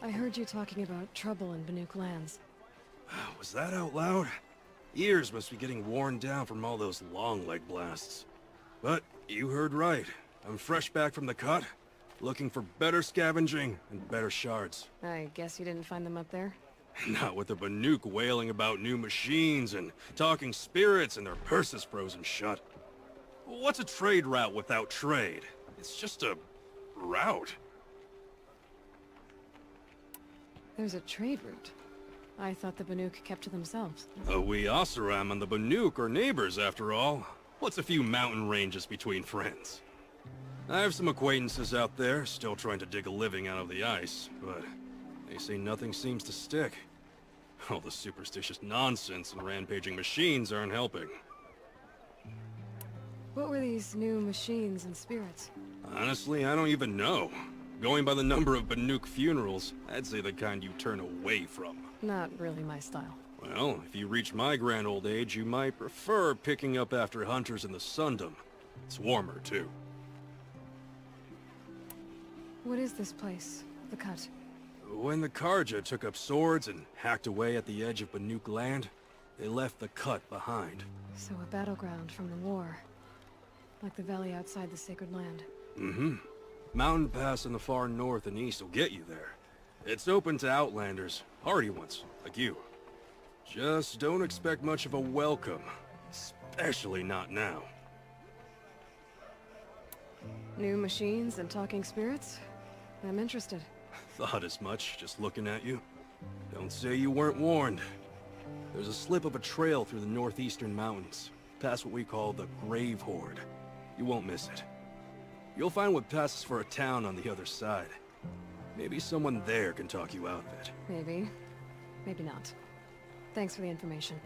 I heard you talking about trouble in Banuk lands. Was that out loud? Ears must be getting worn down from all those long leg blasts. But you heard right. I'm fresh back from the cut, looking for better scavenging and better shards. I guess you didn't find them up there? Not with the Banuk wailing about new machines and talking spirits and their purses frozen shut. What's a trade route without trade? It's just a route. There's a trade route. I thought the Banuk kept to themselves. We Oseram and the Banuk are neighbors after all. What's a few mountain ranges between friends? I have some acquaintances out there, still trying to dig a living out of the ice, but they say nothing seems to stick. All the superstitious nonsense and rampaging machines aren't helping. What were these new machines and spirits? Honestly, I don't even know. Going by the number of Banuk funerals, I'd say the kind you turn away from. Not really my style. Well, if you reach my grand old age, you might prefer picking up after hunters in the Sundom. It's warmer, too. What is this place? The Cut? When the Karja took up swords and hacked away at the edge of Banuk land, they left the Cut behind. So a battleground from the war. Like the valley outside the Sacred Land. Mm-hmm. Mountain Pass in the far north and east will get you there. It's open to outlanders, hardy ones, like you. Just don't expect much of a welcome, especially not now. New machines and talking spirits? I'm interested. Thought as much, just looking at you. Don't say you weren't warned. There's a slip of a trail through the northeastern mountains, past what we call the Grave Horde. You won't miss it. You'll find what passes for a town on the other side. Maybe someone there can talk you out of it. Maybe. Maybe not. Thanks for the information.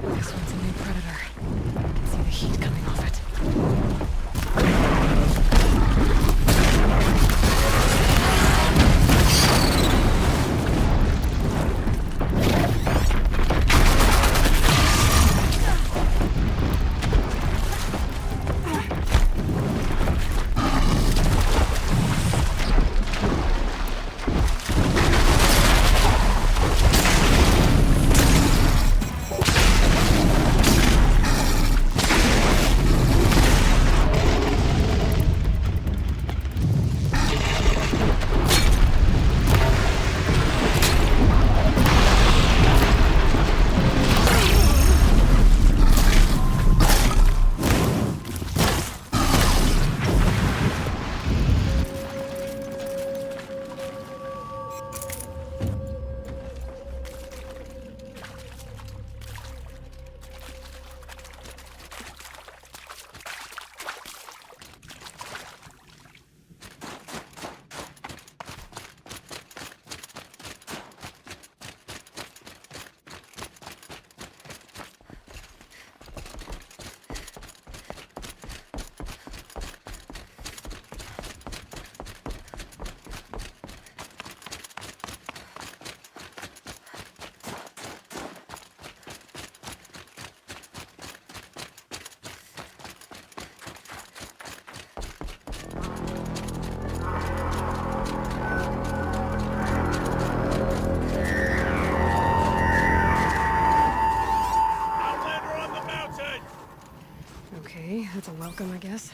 This one's a new predator. I can see the heat coming off it. Okay, that's a welcome, I guess.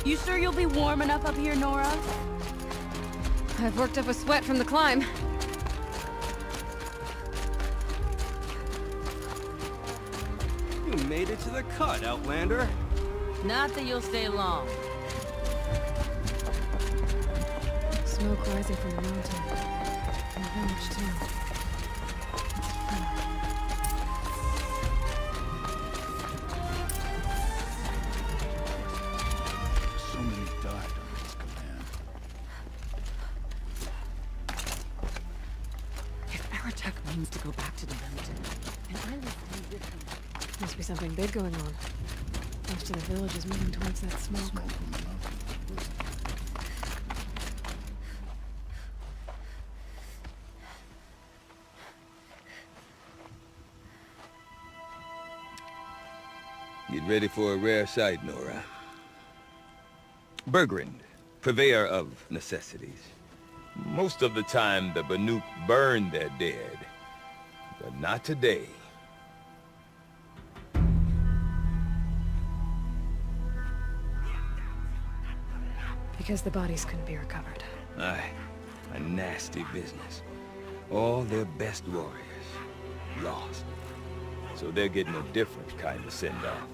You sure you'll be warm enough up here, Nora? I've worked up a sweat from the climb. You made it to the Cut, Outlander. Not that you'll stay long. Smoke rising from the mountain. And the village, too. to go back to the mountain, and I will stay with him. Must be something big going on. Most of the village is moving towards that smoke. Get ready for a rare sight, Nora. Bergrand, purveyor of necessities. Most of the time, the Banuk burn their dead. But not today. Because the bodies couldn't be recovered. Aye, a nasty business. All their best warriors, lost. So they're getting a different kind of send-off.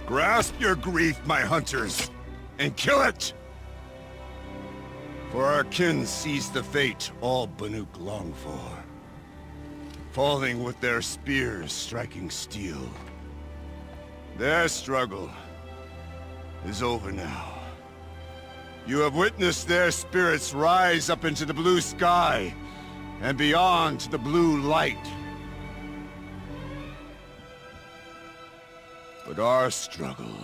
Grasp your grief, my hunters, and kill it! For our kin sees the fate all Banuk long for. Falling with their spears striking steel. Their struggle is over now. You have witnessed their spirits rise up into the blue sky, and beyond to the blue light. But our struggle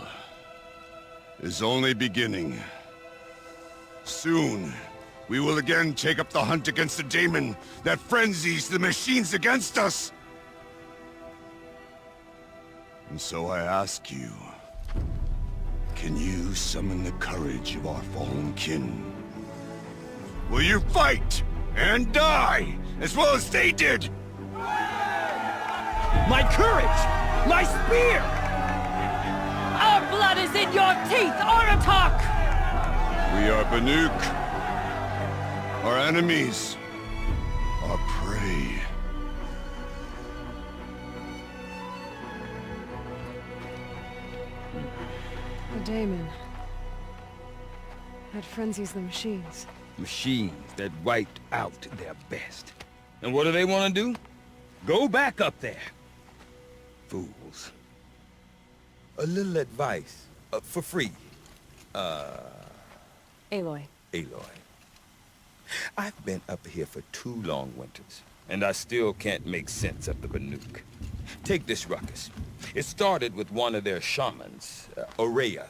is only beginning. Soon, we will again take up the hunt against the daemon that frenzies the machines against us. And so I ask you, can you summon the courage of our fallen kin? Will you fight and die as well as they did? My courage! My spear! Our blood is in your teeth, Aratak! We are Banuk. Our enemies are prey. The daemon. That frenzies the machines. Machines that wiped out their best. And what do they want to do? Go back up there. Fools. A little advice, for free. Aloy. Aloy. I've been up here for 2 long winters, and I still can't make sense of the Banuk. Take this ruckus. It started with one of their shamans, Orea,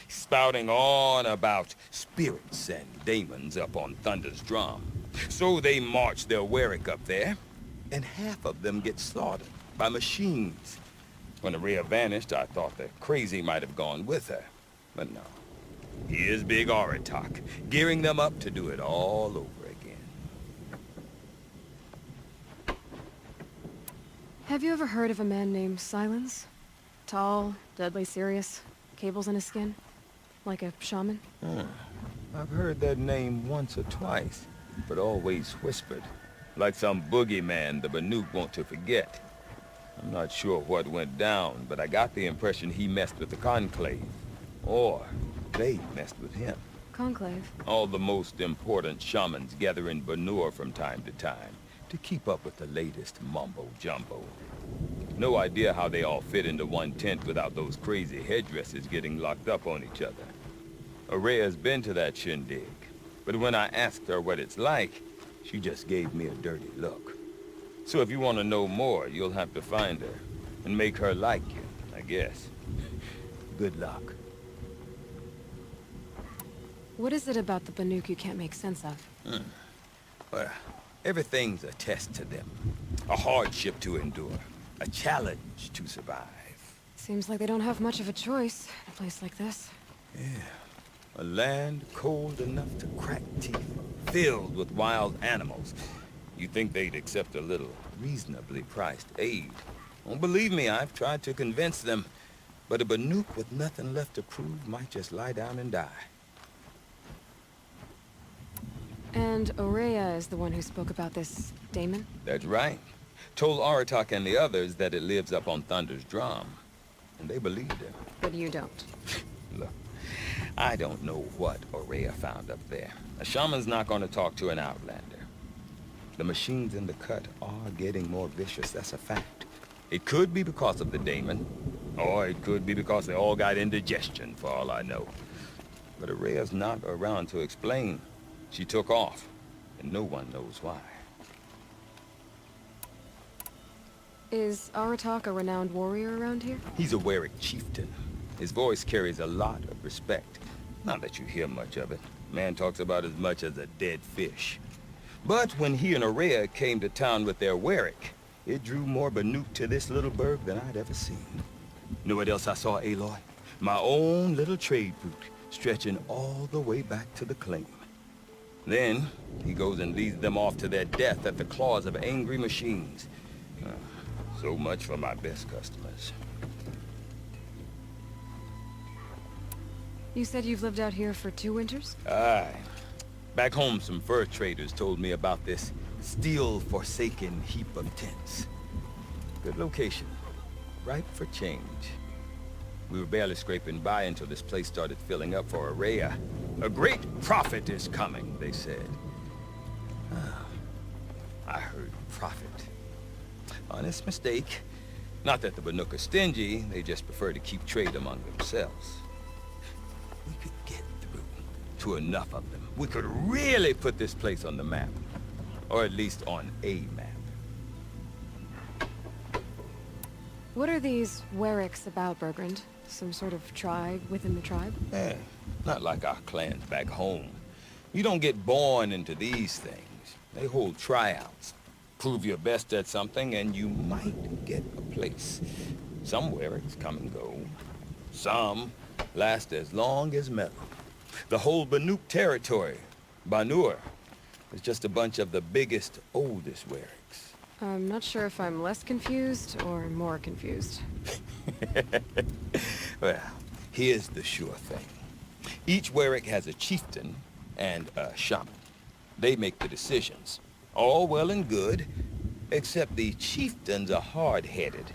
spouting on about spirits and daemons up on Thunder's drum. So they march their Warwick up there, and half of them get slaughtered by machines. When Orea vanished, I thought the crazy might have gone with her. But no. Here's Big Aratak, gearing them up to do it all over again. Have you ever heard of a man named Silence? Tall, deadly serious, cables in his skin? Like a shaman? I've heard that name once or twice, but always whispered. Like some boogeyman the Banuk want to forget. I'm not sure what went down, but I got the impression he messed with the Conclave. Or they messed with him. Conclave? All the most important shamans gather in Banur from time to time to keep up with the latest mumbo-jumbo. No idea how they all fit into one tent without those crazy headdresses getting locked up on each other. Araya's been to that shindig, but when I asked her what it's like, she just gave me a dirty look. So if you want to know more, you'll have to find her and make her like you, I guess. Good luck. What is it about the Banuk you can't make sense of? Well, everything's a test to them. A hardship to endure. A challenge to survive. Seems like they don't have much of a choice in a place like this. Yeah. A land cold enough to crack teeth, filled with wild animals. You'd think they'd accept a little reasonably priced aid. Don't believe me, I've tried to convince them. But a Banuk with nothing left to prove might just lie down and die. And Aurea is the one who spoke about this daemon? That's right. Told Aratak and the others that it lives up on Thunder's drum. And they believed him. But you don't. Look, I don't know what Aurea found up there. A shaman's not going to talk to an outlander. The machines in the cut are getting more vicious, that's a fact. It could be because of the daemon, or it could be because they all got indigestion, for all I know. But Aurea's not around to explain. She took off, and no one knows why. Is Aratak a renowned warrior around here? He's a Warwick chieftain. His voice carries a lot of respect. Not that you hear much of it. Man talks about as much as a dead fish. But when he and Aurea came to town with their Warwick, it drew more Banuk to this little burg than I'd ever seen. You know what else I saw, Aloy? My own little trade route, stretching all the way back to the claim. Then, he goes and leads them off to their death at the claws of angry machines. So much for my best customers. You said you've lived out here for 2 winters? Aye. Back home, some fur traders told me about this steel-forsaken heap of tents. Good location. Ripe for change. We were barely scraping by until this place started filling up for Aurea. A great prophet is coming, they said. I heard prophet. Honest mistake. Not that the Banuk are stingy, they just prefer to keep trade among themselves. We could get through to enough of them. We could really put this place on the map. Or at least on a map. What are these Warwicks about, Bergrand? Some sort of tribe within the tribe? Not like our clans back home. You don't get born into these things. They hold tryouts. Prove your best at something and you might get a place. Some Warwicks come and go. Some last as long as metal. The whole Banuk territory, Banur, is just a bunch of the biggest, oldest Warwicks. I'm not sure if I'm less confused or more confused. Well, here's the sure thing. Each Warwick has a chieftain and a shaman. They make the decisions. All well and good, except the chieftains are hard-headed,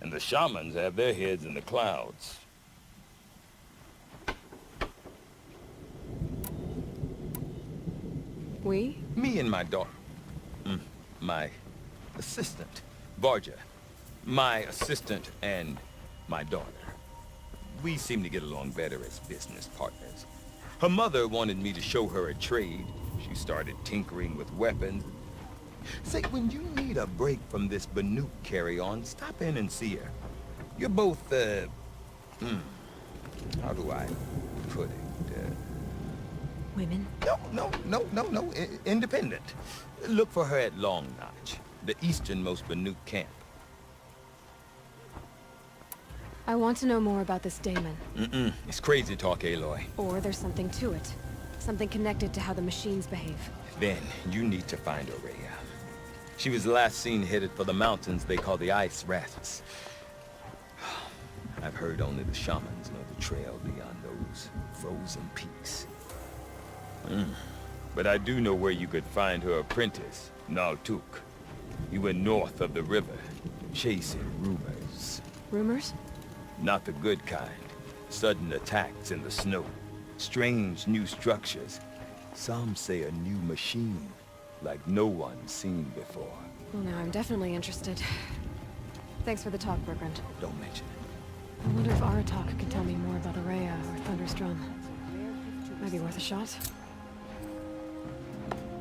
and the shamans have their heads in the clouds. We? Me and my daughter. My assistant, Varja. My assistant and my daughter. We seem to get along better as business partners. Her mother wanted me to show her a trade. She started tinkering with weapons. Say, when you need a break from this Banuk carry-on, stop in and see her. You're both, how do I put it? Women? No. Independent. Look for her at Long Notch, the easternmost Banuk camp. I want to know more about this daemon. It's crazy talk, Aloy. Or there's something to it. Something connected to how the machines behave. Then, you need to find Aurea. She was last seen headed for the mountains they call the Ice Rats. I've heard only the shamans know the trail beyond those frozen peaks. But I do know where you could find her apprentice, Naltuk. He went north of the river, chasing rumors. Rumors? Not the good kind. Sudden attacks in the snow. Strange new structures. Some say a new machine, like no one's seen before. Well, now I'm definitely interested. Thanks for the talk, Bergrand. Don't mention it. I wonder if Aratak could tell me more about Aurea or Thunder's Drum. Maybe worth a shot.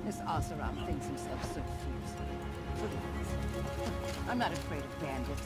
This Oseram thinks himself so fierce. Please. I'm not afraid of bandits.